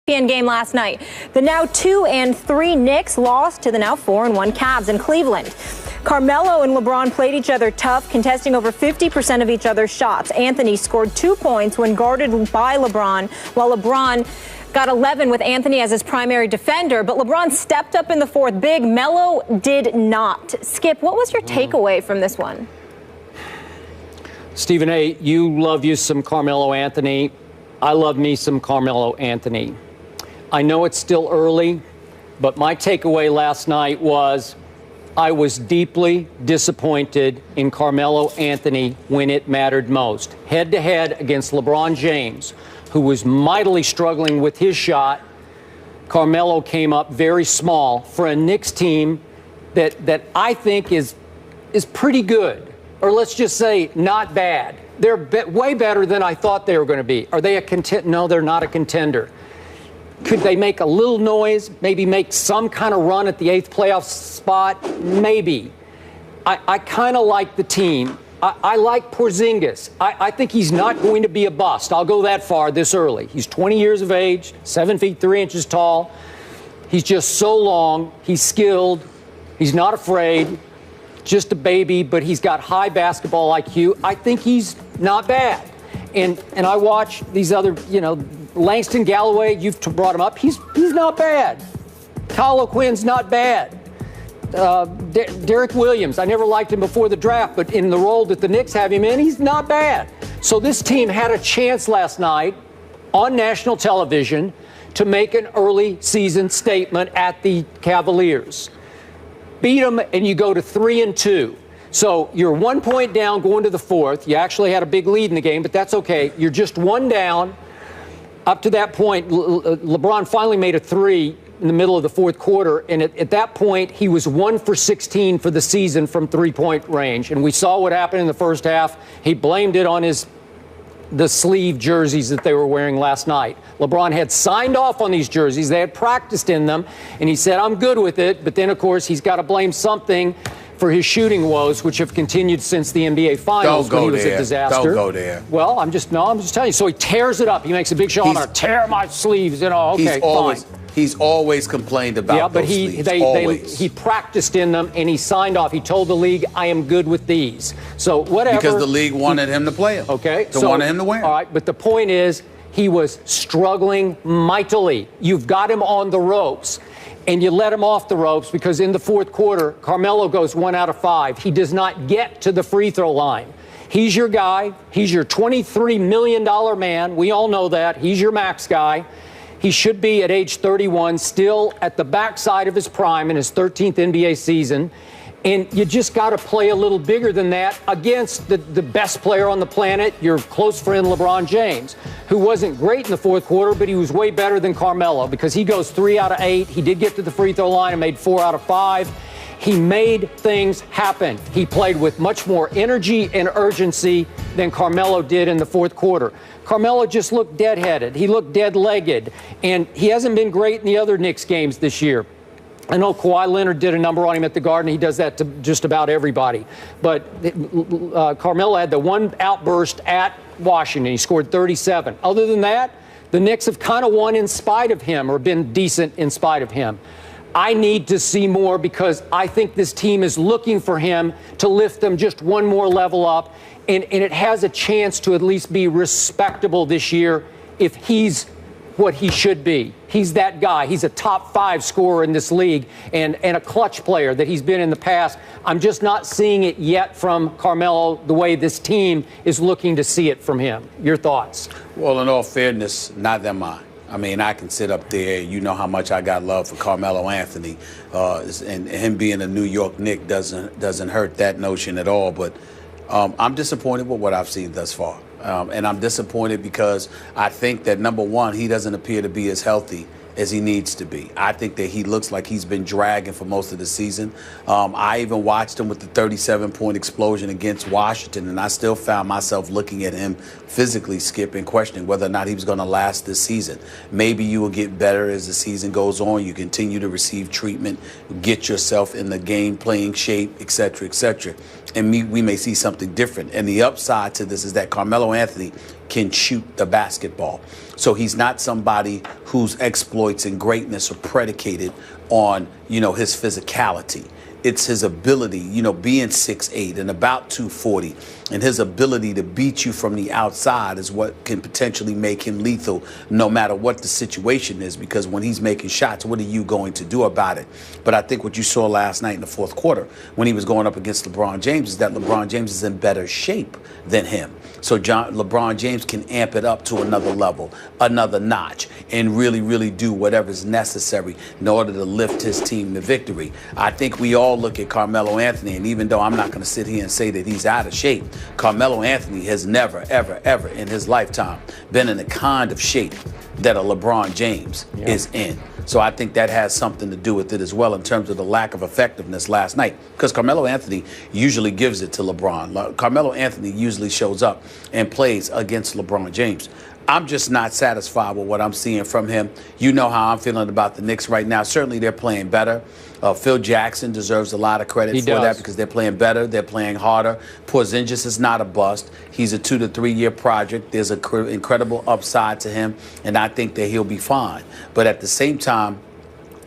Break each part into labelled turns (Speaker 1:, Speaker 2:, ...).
Speaker 1: ESPN game last night. The now 2-3 Knicks lost to the now 4-1 Cavs in Cleveland. Carmelo and LeBron played each other tough, contesting over 50% of each other's shots. Anthony scored 2 points when guarded by LeBron, while LeBron got 11 with Anthony as his primary defender. But LeBron stepped up in the fourth big. Melo did not. Skip, what was your takeaway from this one?
Speaker 2: Stephen A., you love you some Carmelo Anthony. I love me some Carmelo Anthony. I know it's still early, but my takeaway last night was I was deeply disappointed in Carmelo Anthony when it mattered most. Head-to-head against LeBron James, who was mightily struggling with his shot, Carmelo came up very small for a Knicks team that I think is pretty good, or let's just say not bad. They're way better than I thought they were going to be. Are they a contender? No, they're not a contender. Could they make a little noise, maybe make some kind of run at the 8th playoff spot? Maybe. I kind of like the team. I like Porzingis. I think he's not going to be a bust. I'll go that far this early. He's 20 years of age, 7 feet 3 inches tall. He's just so long. He's skilled. He's not afraid. Just a baby, but he's got high basketball IQ. I think he's not bad. And I watch these other, Langston Galloway, you've brought him up. He's not bad. Kyle O'Quinn's not bad. Derek Williams, I never liked him before the draft, but in the role that the Knicks have him in, he's not bad. So this team had a chance last night on national television to make an early season statement at the Cavaliers. Beat them, and you go to 3-2. So you're 1 point down going to the fourth. You actually had a big lead in the game, but that's okay. You're just one down. Up to that point, LeBron finally made a three in the middle of the fourth quarter, and at that point, he was 1 for 16 for the season from three-point range. And we saw what happened in the first half. He blamed it on the sleeve jerseys that they were wearing last night. LeBron had signed off on these jerseys. They had practiced in them, and he said, I'm good with it. But then, of course, he's got to blame something for his shooting woes, which have continued since the NBA Finals when he was a disaster.
Speaker 3: Don't go there.
Speaker 2: Well, I'm just telling you. So he tears it up. He makes a big show. I'm going to tear my sleeves. Okay, fine.
Speaker 3: He's always complained about those sleeves.
Speaker 2: He practiced in them, and he signed off. He told the league, I am good with these. So whatever.
Speaker 3: Because the league wanted him to play them.
Speaker 2: Okay.
Speaker 3: Wanted him to wear them.
Speaker 2: All right, but the point is, he was struggling mightily. You've got him on the ropes, and you let him off the ropes because in the fourth quarter, Carmelo goes 1 out of 5. He does not get to the free throw line. He's your guy. He's your $23 million man. We all know that. He's your max guy. He should be at age 31, still at the backside of his prime in his 13th NBA season. And you just got to play a little bigger than that against the best player on the planet, your close friend LeBron James, who wasn't great in the fourth quarter, but he was way better than Carmelo because he goes 3 out of 8. He did get to the free throw line and made 4 out of 5. He made things happen. He played with much more energy and urgency than Carmelo did in the fourth quarter. Carmelo just looked deadheaded. He looked dead-legged, and he hasn't been great in the other Knicks games this year. I know Kawhi Leonard did a number on him at the Garden. He does that to just about everybody. But Carmelo had the one outburst at Washington. He scored 37. Other than that, the Knicks have kind of won in spite of him or been decent in spite of him. I need to see more because I think this team is looking for him to lift them just one more level up. And it has a chance to at least be respectable this year if he's what he should be. He's that guy. He's a top 5 scorer in this league and a clutch player that he's been in the past. I'm just not seeing it yet from Carmelo the way this team is looking to see it from him. Your thoughts?
Speaker 3: Well, in all fairness, not that mine. I mean, I can sit up there. You know how much I got love for Carmelo Anthony, and him being a New York Knick doesn't hurt that notion at all. But I'm disappointed with what I've seen thus far. And I'm disappointed because I think that, number one, he doesn't appear to be as healthy as he needs to be. I think that he looks like he's been dragging for most of the season. I even watched him with the 37-point explosion against Washington, and I still found myself looking at him physically, Skip, and questioning whether or not he was going to last this season. Maybe you will get better as the season goes on. You continue to receive treatment, get yourself in the game playing shape, et cetera, et cetera. and we may see something different. And the upside to this is that Carmelo Anthony can shoot the basketball. So he's not somebody whose exploits and greatness are predicated on, his physicality. It's his ability, being 6'8" and about 240, and his ability to beat you from the outside is what can potentially make him lethal no matter what the situation is, because when he's making shots, what are you going to do about it? But I think what you saw last night in the fourth quarter when he was going up against LeBron James is that LeBron James is in better shape than him. So LeBron James can amp it up to another level, another notch, and really, really do whatever's necessary in order to lift his team to victory. I think we all look at Carmelo Anthony, and even though I'm not going to sit here and say that he's out of shape, Carmelo Anthony has never, ever, ever in his lifetime been in the kind of shape that a LeBron James is in. So I think that has something to do with it as well in terms of the lack of effectiveness last night, because Carmelo Anthony usually gives it to LeBron. Carmelo Anthony usually shows up and plays against LeBron James. I'm just not satisfied with what I'm seeing from him. You know how I'm feeling about the Knicks right now. Certainly they're playing better. Phil Jackson deserves a lot of credit for that because they're playing better. They're playing harder. Porzingis is not a bust. He's a 2 to 3 year project. There's an incredible upside to him, and I think that he'll be fine. But at the same time,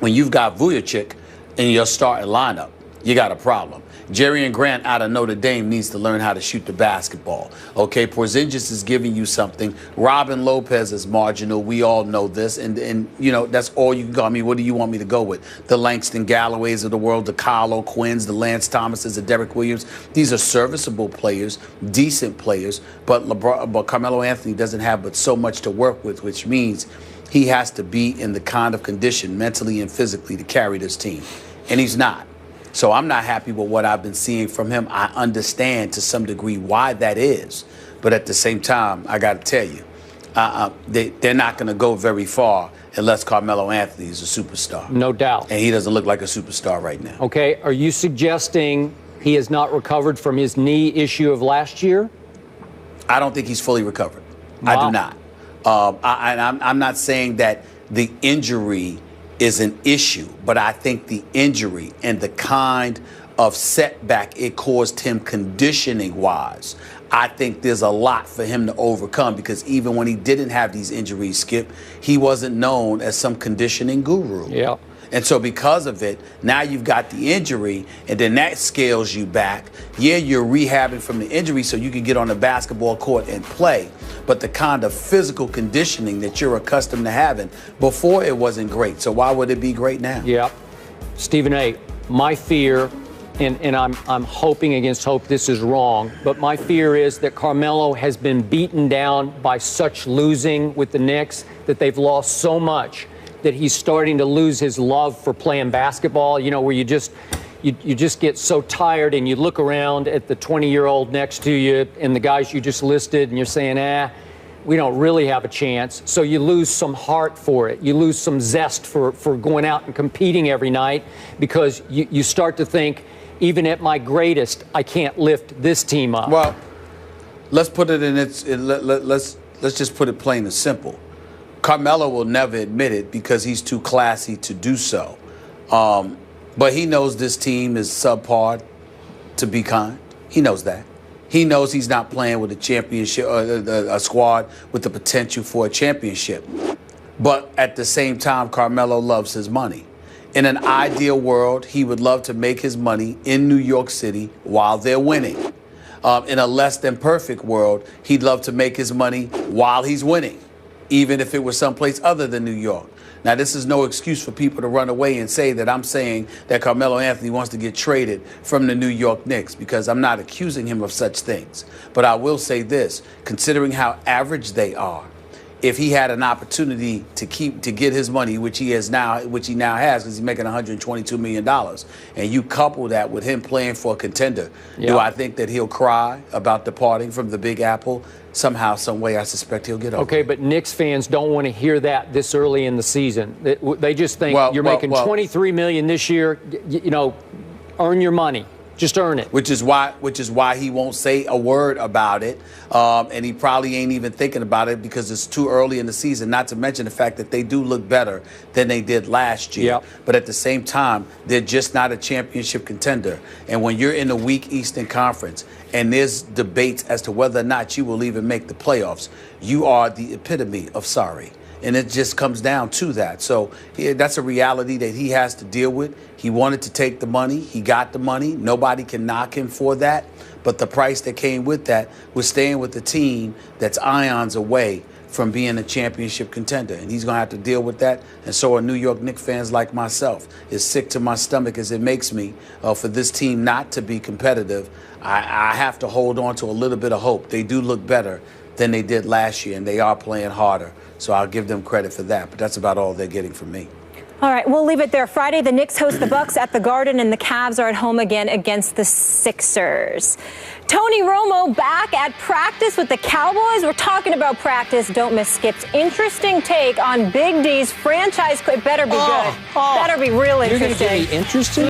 Speaker 3: when you've got Vujacic in your starting lineup, you got a problem. Jerry Grant out of Notre Dame needs to learn how to shoot the basketball. Okay, Porzingis is giving you something. Robin Lopez is marginal. We all know this. And that's all you can go. I mean, what do you want me to go with? The Langston Galloways of the world, the Kyle O'Quinns, the Lance Thomases, the Derek Williams. These are serviceable players, decent players. But Carmelo Anthony doesn't have but so much to work with, which means he has to be in the kind of condition mentally and physically to carry this team. And he's not. So I'm not happy with what I've been seeing from him. I understand to some degree why that is. But at the same time, I got to tell you, they're not going to go very far unless Carmelo Anthony is a superstar.
Speaker 2: No doubt.
Speaker 3: And he doesn't look like a superstar right now.
Speaker 2: Okay. Are you suggesting he has not recovered from his knee issue of last year?
Speaker 3: I don't think he's fully recovered.
Speaker 2: Wow.
Speaker 3: I do not. I'm not saying that the injury is an issue, but I think the injury and the kind of setback it caused him conditioning-wise, I think there's a lot for him to overcome, because even when he didn't have these injuries, Skip, he wasn't known as some conditioning guru.
Speaker 2: Yeah.
Speaker 3: And so because of it, now you've got the injury, and then that scales you back. Yeah, you're rehabbing from the injury so you can get on the basketball court and play. But the kind of physical conditioning that you're accustomed to having before, it wasn't great. So why would it be great now?
Speaker 2: Yeah. Stephen A., my fear, and I'm hoping against hope this is wrong, but my fear is that Carmelo has been beaten down by such losing with the Knicks that they've lost so much that he's starting to lose his love for playing basketball, where you just get so tired and you look around at the 20-year-old next to you and the guys you just listed and you're saying, we don't really have a chance. So you lose some heart for it. You lose some zest for going out and competing every night, because you start to think, even at my greatest, I can't lift this team up.
Speaker 3: Well, let's put it in let's just put it plain and simple. Carmelo will never admit it because he's too classy to do so. But he knows this team is subpar, to be kind. He knows that. He knows he's not playing with a championship, a squad with the potential for a championship. But at the same time, Carmelo loves his money. In an ideal world, he would love to make his money in New York City while they're winning. In a less than perfect world, he'd love to make his money while he's winning, even if it was someplace other than New York. Now, this is no excuse for people to run away and say that I'm saying that Carmelo Anthony wants to get traded from the New York Knicks, because I'm not accusing him of such things. But I will say this, considering how average they are, if he had an opportunity to get his money, which he now has, because he's making $122 million, and you couple that with him playing for a contender, do I think that he'll cry about departing from the Big Apple? Somehow, some way, I suspect he'll get over.
Speaker 2: Okay, but Knicks fans don't want to hear that this early in the season. They just think you're making $23 million this year. Earn your money. Just earn it.
Speaker 3: Which is why he won't say a word about it, and he probably ain't even thinking about it because it's too early in the season. Not to mention the fact that they do look better than they did last year.
Speaker 2: Yep.
Speaker 3: But at the same time, they're just not a championship contender. And when you're in a weak Eastern Conference and there's debates as to whether or not you will even make the playoffs, you are the epitome of sorry. And it just comes down to that. So that's a reality that he has to deal with. He wanted to take the money. He got the money. Nobody can knock him for that. But the price that came with that was staying with the team that's ions away from being a championship contender. And he's going to have to deal with that. And so are New York Knicks fans like myself. As sick to my stomach as it makes me for this team not to be competitive, I have to hold on to a little bit of hope. They do look better than they did last year, and they are playing harder. So I'll give them credit for that. But that's about all they're getting from me.
Speaker 1: All right, we'll leave it there. Friday, the Knicks host the Bucks at the Garden, and the Cavs are at home again against the Sixers. Tony Romo back at practice with the Cowboys. We're talking about practice. Don't miss Skip's interesting take on Big D's franchise. It better be good. Better be real interesting.
Speaker 2: You're going to get me interested?